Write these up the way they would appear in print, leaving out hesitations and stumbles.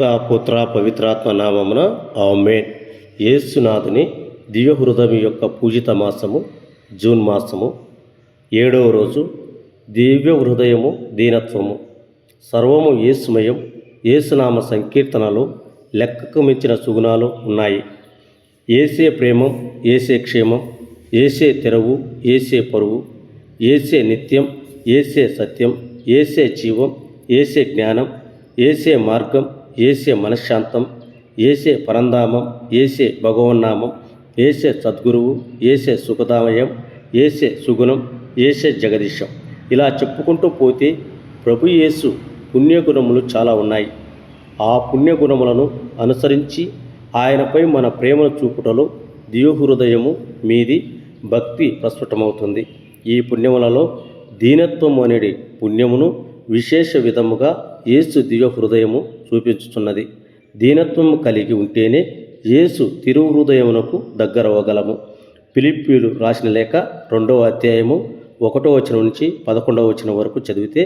పుత్ర పవిత్రాత్మ నామమున ఆమేన్. యేసునాథుని దివ్య హృదయం యొక్క పూజిత మాసము జూన్ మాసము 7వ రోజు. దివ్య హృదయము దీనత్వము. సర్వము యేసుమయం. యేసునామ సంకీర్తనలు లెక్కకు మించిన సుగుణాలు ఉన్నాయి. ఏసే ప్రేమం, ఏసే క్షేమం, ఏసే తెరవు, ఏసే పరువు, ఏసే నిత్యం, ఏసే సత్యం, ఏసే జీవం, ఏసే జ్ఞానం, ఏసే మార్గం, ఏసే మనశ్శాంతం, ఏసే పరంధామం, ఏసే భగవన్నామం, ఏసే సద్గురువు, ఏసే సుఖదామయం, ఏసే సుగుణం, ఏసే జగదీశం. ఇలా చెప్పుకుంటూ పోతే ప్రభు యేసు పుణ్యగుణములు చాలా ఉన్నాయి. ఆ పుణ్యగుణములను అనుసరించి ఆయనపై మన ప్రేమను చూపుటలో దివ్యహృదయము మీది భక్తి ప్రస్ఫుటమవుతుంది. ఈ పుణ్యములలో దీనత్వము అనేది పుణ్యమును విశేష విధముగా యేసు దివ్య హృదయము చూపించుచున్నది. దీనత్వము కలిగి ఉంటేనే యేసు తిరుహృదయమునకు దగ్గరవగలము. ఫిలిప్పీయులు రాసిన లేఖ 2వ అధ్యాయము 1వ వచనం నుంచి 11వ వచనం వరకు చదివితే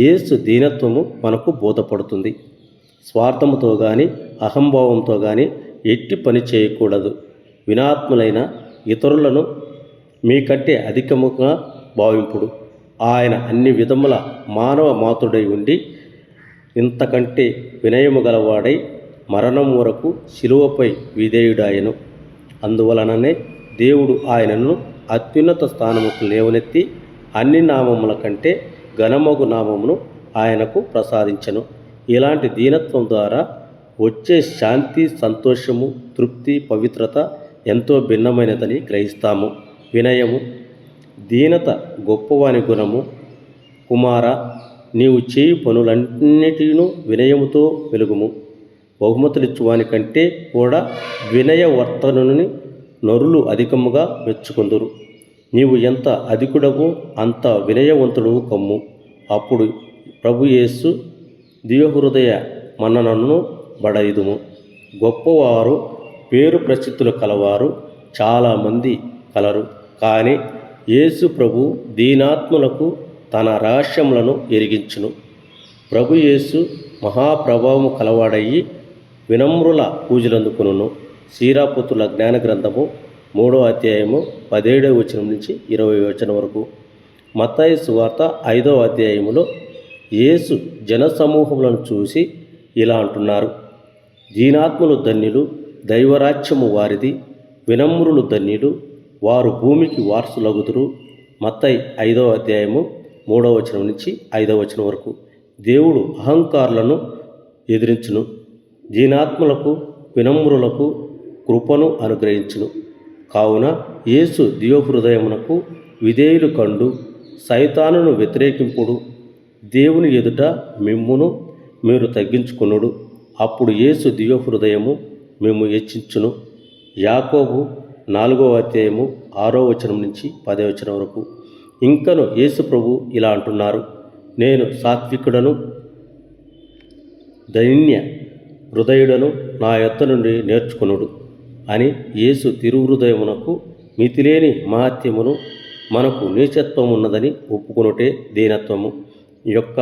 యేసు దీనత్వము మనకు బోధపడుతుంది. స్వార్థముతో కానీ అహంభావంతో కానీ ఎట్టి పని చేయకూడదు. వినాత్ములైన ఇతరులను మీకంటే అధికముగా భావింపుడు. ఆయన అన్ని విధముల మానవ మాతుడై ఉండి ఇంతకంటే వినయము గలవాడై మరణం వరకు శిలువపై విధేయుడాయను. అందువలననే దేవుడు ఆయనను అత్యున్నత స్థానముకు లేవనెత్తి అన్ని నామముల కంటే ఘనమగు నామమును ఆయనకు ప్రసాదించను. ఇలాంటి దీనత్వం ద్వారా వచ్చే శాంతి, సంతోషము, తృప్తి, పవిత్రత ఎంతో భిన్నమైనదని గ్రహిస్తాము. వినయము. దీనత గొప్పవాని గుణము. కుమార, నీవు చేయి పనులన్నిటినూ వినయముతో వెలుగుము. బహుమతులిచ్చువాని కంటే కూడా వినయవర్తనుని నరులు అధికముగా మెచ్చుకొందురు. నీవు ఎంత అధికుడవో అంత వినయవంతుడవు కమ్ము. అప్పుడు ప్రభు యేసు దివ్యహృదయ మన్ననను బడయిదుము. గొప్పవారు, పేరు ప్రసిద్ధులు కలవారు చాలామంది కలరు. కానీ యేసు ప్రభు దీనాత్ములకు తన రహస్యములను ఎరిగించును. ప్రభు యేసు మహాప్రభావము కలవాడయ్యి వినమ్రుల పూజలందుకును. సీరాపుత్రుల జ్ఞాన గ్రంథము 3వ అధ్యాయము 17వ వచనం నుంచి 20వ వచనం వరకు. మత్తయి సువార్త 5వ అధ్యాయములో యేసు జనసమూహములను చూసి ఇలా అంటున్నారు: దీనాత్ములు ధన్యులు, దైవరాజ్యము వారిది. వినమ్రులు ధన్యులు, వారు భూమికి వారసులగుదురు. మత్తయి 5వ అధ్యాయము 3వ వచనం నుంచి 5వ వచనం వరకు. దేవుడు అహంకారులను ఎదిరించును, దీనాత్ములకు వినమ్రులకు కృపను అనుగ్రహించును. కావున యేసు దివ్యహృదయమునకు విధేయులు కండు సైతానును వ్యతిరేకింపుడు. దేవుని ఎదుట మిమ్మును మీరు తగ్గించుకొనుడు. అప్పుడు యేసు దివ్యహృదయము మేము హెచ్చించును. యాకోబు 4వ అధ్యాయము 6వ వచనం నుంచి 10వ వచనం వరకు. ఇంకను యేసు ప్రభు ఇలా అంటున్నారు: నేను సాత్వికుడను, దైన్య హృదయుడను, నా యొద్ద నుండి నేర్చుకొనుడు అని. యేసు తిరుహృదయమునకు మితిలేని మహత్యమును, మనకు నీచత్వం ఉన్నదని ఒప్పుకొనుటే దీనత్వము యొక్క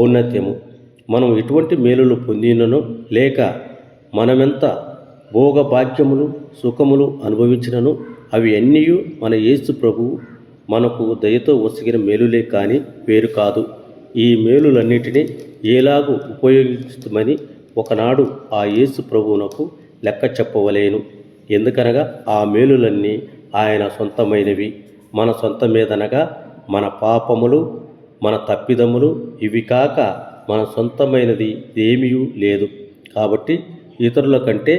ఔన్నత్యము. మనం ఎటువంటి మేలులు పొందినను లేక మనమెంత భోగభాగ్యములు, సుఖములు అనుభవించినను అవి అన్నీ మన యేసు ప్రభువు మనకు దయతో ఒసిగిన మేలులే కానీ వేరు కాదు. ఈ మేలులన్నిటినీ ఎలాగూ ఉపయోగిస్తామని ఒకనాడు ఆ యేసు ప్రభువునకు లెక్క చెప్పవలేను. ఎందుకనగా ఆ మేలులన్నీ ఆయన సొంతమైనవి. మన సొంతమేదనగా మన పాపములు, మన తప్పిదములు, ఇవి కాక మన సొంతమైనది ఏమీ లేదు. కాబట్టి ఇతరుల కంటే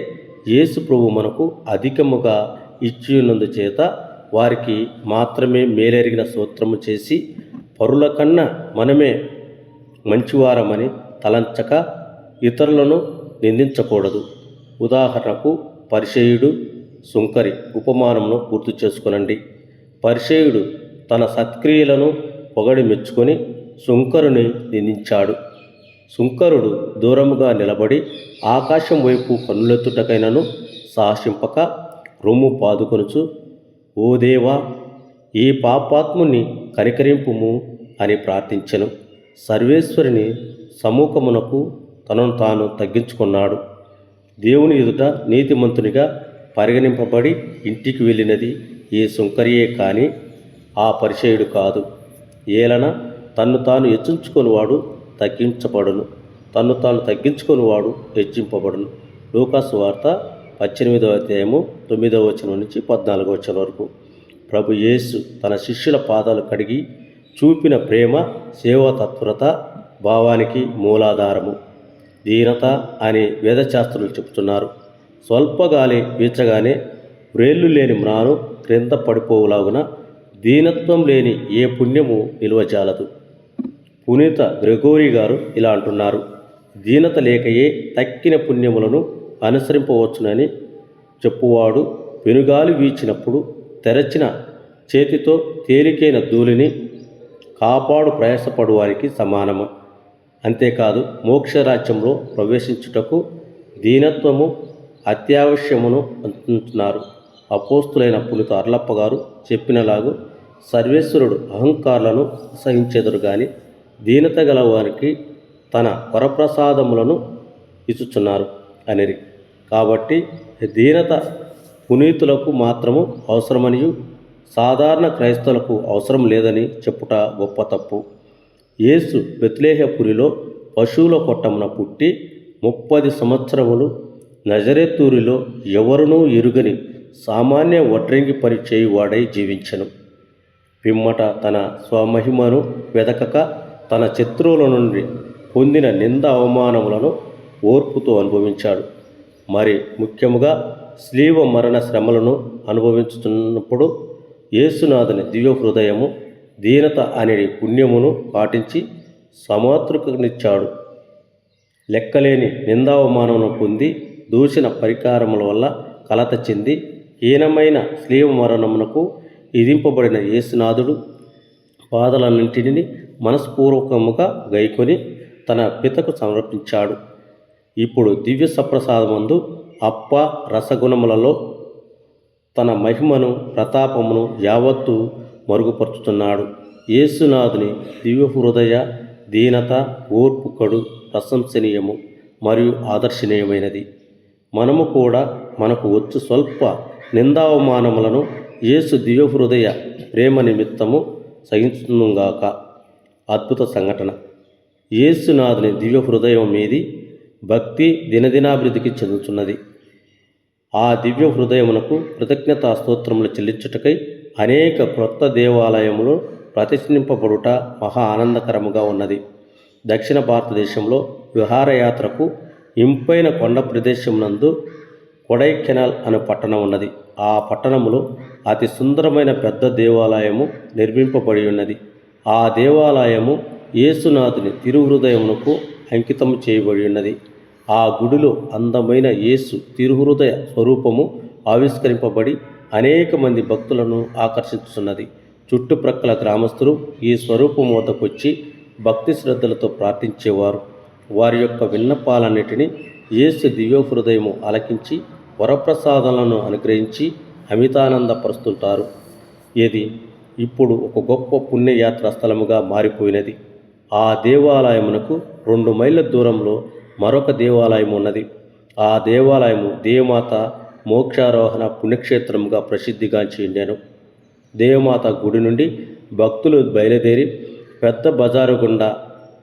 యేసు ప్రభు మనకు అధికముగా ఇచ్చినందుచేత వారికి మాత్రమే మేలెరిగిన స్తోత్రము చేసి పరుల కన్నా మనమే మంచివారమని తలంచక ఇతరులను నిందించకూడదు. ఉదాహరణకు పరిసయ్యుడు, సుంకరి ఉపమానమును గుర్తు చేసుకొనండి. పరిసయ్యుడు తన సత్క్రియలను పొగడి మెచ్చుకొని సుంకరుని నిందించాడు. సుంకరుడు దూరముగా నిలబడి ఆకాశం వైపు కన్నులెత్తుటకైనను సాహసింపక రొమ్ము పాదుకొనుచు, ఓ దేవా, ఈ పాపాత్ముని కనికరింపుము అని ప్రార్థించెను. సర్వేశ్వరుని సముఖమునకు తనను తాను తగ్గించుకున్నాడు. దేవుని ఎదుట నీతిమంతునిగా పరిగణింపబడి ఇంటికి వెళ్ళినది ఈ సుంకరియే కానీ ఆ పరిచయుడు కాదు. ఏలన తన్ను తాను హెచ్చించుకొనివాడు తగ్గించబడును, తన్ను తాను తగ్గించుకొనివాడు హెచ్చింపబడును. లూకాసు వార్త 18వ అధ్యాయము 9వ వచనం నుంచి 14వ వచనం వరకు. ప్రభు యేసు తన శిష్యుల పాదాలు కడిగి చూపిన ప్రేమ సేవా తత్పరత భావానికి మూలాధారము. దీనత అని వేదశాస్త్రులు చెబుతున్నారు. స్వల్ప గాలి వీచగానే వ్రేళ్ళు లేని మ్రాను క్రింద పడిపోవులాగున దీనత్వం లేని ఏ పుణ్యము నిలువజాలదు. పునీత గ్రెగోరీ గారు ఇలా అంటున్నారు: దీనత లేకయే తక్కిన పుణ్యములను అనుసరింపవచ్చునని చెప్పువాడు పెనుగాలి వీచినప్పుడు తెరచిన చేతితో తేలికైన ధూళిని కాపాడు ప్రయాసపడువానికి సమానము. అంతేకాదు మోక్షరాజ్యంలో ప్రవేశించుటకు దీనత్వము అత్యావశ్యమును అంటున్నారు. అపోస్తులైన పునీత అర్లప్ప గారు చెప్పినలాగు సర్వేశ్వరుడు అహంకారులను అసహించెదరు గాని దీనత గల వారికి తన వరప్రసాదములను ఇచ్చుచున్నారు అనిరి. కాబట్టి దీనత పునీతులకు మాత్రము అవసరమనియు సాధారణ క్రైస్తవులకు అవసరం లేదని చెప్పుట గొప్ప తప్పు. యేసు బెత్లెహేపురిలో పశువుల కొట్టమున పుట్టి 30 సంవత్సరములు నజరేతూరిలో ఎవరునూ ఎరుగని సామాన్య వడ్రంగి పని చేయువాడై జీవించెను. పిమ్మట తన స్వమహిమను వెదకక తన శత్రువుల నుండి పొందిన నింద అవమానములను ఓర్పుతో అనుభవించాడు. మరి ముఖ్యముగా శిలువ మరణ శ్రమలను అనుభవించుతున్నప్పుడు యేసునాథుని దివ్య హృదయము దీనత అనే పుణ్యమును పాటించి సమాతృకనిచ్చాడు. లెక్కలేని నిందావమానమును పొంది దూషణ పరికారముల వల్ల కలత చెంది హీనమైన శిలువ మరణమునకు విధింపబడిన యేసునాథుడు బాధలన్నింటినీ మనస్పూర్వకముగా గైకొని తన పితకు సమర్పించాడు. ఇప్పుడు దివ్య సప్రసాదమందు అప్ప రసగుణములలో తన మహిమను ప్రతాపమును యావత్తు మరుగుపరుచుతున్నాడు. యేసునాథుని దివ్య హృదయ దీనత ఓర్పు కడు ప్రశంసనీయము మరియు ఆదర్శనీయమైనది. మనము కూడా మనకు వచ్చు స్వల్ప నిందావమానములను యేసు దివ్య హృదయ ప్రేమ నిమిత్తము సహించుగాక. అద్భుత సంఘటన. యేసునాథుని దివ్య హృదయం మీది భక్తి దినదినాభివృద్ధికి చెందుతున్నది. ఆ దివ్య హృదయమునకు కృతజ్ఞతా స్తోత్రములు చెల్లించుటకై అనేక క్రొత్త దేవాలయములు ప్రతిష్ఠింపబడుట మహా ఆనందకరముగా ఉన్నది. దక్షిణ భారతదేశంలో విహారయాత్రకు ఇంపైన కొండ ప్రదేశమునందు కొడైకెనాల్ అనే పట్టణం ఉన్నది. ఆ పట్టణములో అతి సుందరమైన పెద్ద దేవాలయము నిర్మింపబడి ఉన్నది. ఆ దేవాలయము యేసునాథుని తిరుహృదయమునకు అంకితము చేయబడి ఉన్నది. ఆ గుడిలో అందమైన యేసు తిరుహృదయ స్వరూపము ఆవిష్కరింపబడి అనేక మంది భక్తులను ఆకర్షించుతున్నది. చుట్టుప్రక్కల గ్రామస్తులు ఈ స్వరూపం వద్దకొచ్చి భక్తి శ్రద్ధలతో ప్రార్థించేవారు. వారి యొక్క విన్నపాలన్నిటినీ యేసు దివ్య హృదయము ఆలకించి వరప్రసాదాలను అనుగ్రహించి అమితానందపరుస్తుంటారు. ఇది ఇప్పుడు ఒక గొప్ప పుణ్యయాత్రా స్థలముగా మారిపోయినది. ఆ దేవాలయమునకు 2 మైళ్ళ దూరంలో మరొక దేవాలయం ఉన్నది. ఆ దేవాలయము దేవమాత మోక్షారోహణ పుణ్యక్షేత్రముగా ప్రసిద్ధిగాంచి ఉండెను. దేవమాత గుడి నుండి భక్తులు బయలుదేరి పెద్ద బజారు గుండా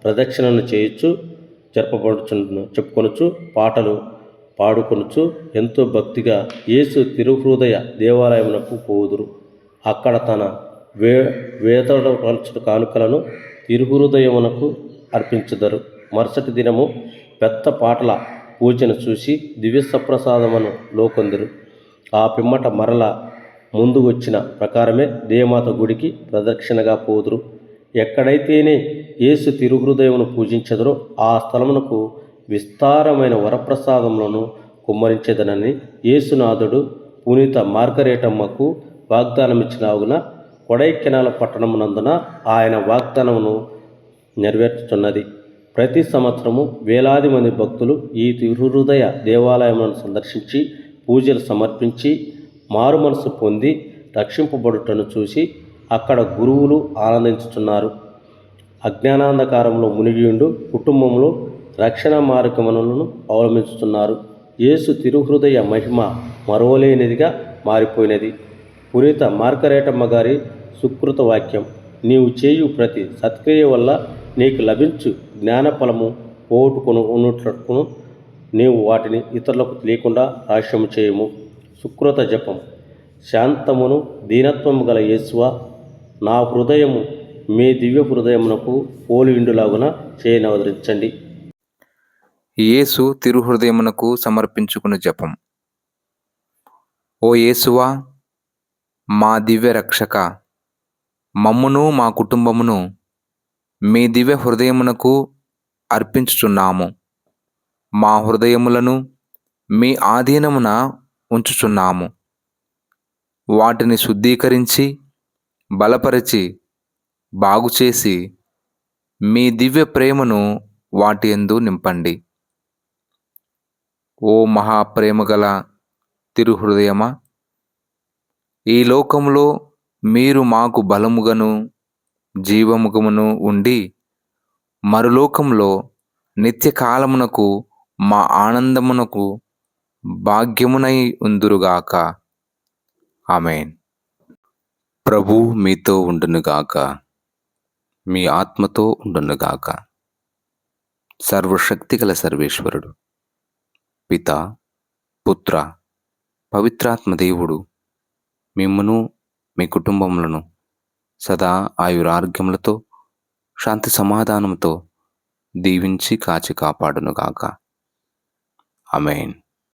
ప్రదక్షిణను చేయొచ్చు చెప్పుకొనొచ్చు, పాటలు పాడుకొనొచ్చు ఎంతో భక్తిగా యేసు తిరుహృదయ దేవాలయమునకు పోవుదురు. అక్కడ తన వేతడపరచు కానుకలను తిరుహృదయమునకు అర్పించుదరు. మరుసటి దినము పెద్ద పాటల పూజను చూసి దివ్య సప్రసాదమును లోకొందరు. ఆ పిమ్మట మరల ముందు వచ్చిన ప్రకారమే దేవమాత గుడికి ప్రదక్షిణగా పోదురు. ఎక్కడైతేనే యేసు తిరుహృదయమును పూజించెదరో ఆ స్థలమునకు విస్తారమైన వరప్రసాదములను కుమ్మరించేదనని యేసునాథుడు పునీత మార్గరేటమ్మకు వాగ్దానమిచ్చినాగున కొడైకెనాల్ పట్టణమునందున ఆయన వాగ్దానమును నెరవేర్చుతున్నది. ప్రతి సంవత్సరము వేలాది మంది భక్తులు ఈ తిరుహృదయ దేవాలయములను సందర్శించి పూజలు సమర్పించి మారు మనసు పొంది రక్షింపబడుటను చూసి అక్కడ గురువులు ఆనందించుతున్నారు. అజ్ఞానాంధకారంలో మునిగియుండు కుటుంబంలో రక్షణ మార్గములను అవలంబిస్తున్నారు. యేసు తిరుహృదయ మహిమ మరువలేనిదిగా మారిపోయినది. పునీత మార్గరేటమ్మ గారి సుకృత వాక్యం: నీవు చేయు ప్రతి సత్క్రియ వల్ల నీకు లభించు జ్ఞానఫలము పోగొట్టుకుని ఉన్నట్లును నీవు వాటిని ఇతరులకు తెలియకుండా రహస్యము చేయము. సుకృత జపం: శాంతమును దీనత్వము గల యేసువా, నా హృదయము మీ దివ్య హృదయమునకు పోలియుండులాగున చేయనవదరించండి. యేసు తిరుహృదయమునకు సమర్పించుకుని జపం. ఓ యేసువా, మా దివ్య రక్షక, మమ్మును మా కుటుంబమును మీ దివ్య హృదయమునకు అర్పించుచున్నాము. మా హృదయములను మీ ఆధీనమున ఉంచుచున్నాము. వాటిని శుద్ధీకరించి బలపరిచి బాగుచేసి మీ దివ్య ప్రేమను వాటి యందు నింపండి. ఓ మహాప్రేమగల తిరుహృదయమా, ఈ లోకములో మీరు మాకు బలముగను జీవముగమును ఉండి మరులోకంలో నిత్యకాలమునకు మా ఆనందమునకు భాగ్యమునై ఉందురుగాక. ఆమేన్. ప్రభు మీతో ఉండునుగాక, మీ ఆత్మతో ఉండునుగాక. సర్వశక్తిగల సర్వేశ్వరుడు పిత, పుత్ర, పవిత్రాత్మ దేవుడు మిమ్మును మీ కుటుంబములను సదా ఆయురారోగ్యములతో శాంతి సమాధానముతో దీవించి కాచి కాపాడునుగాక. ఆమేన్.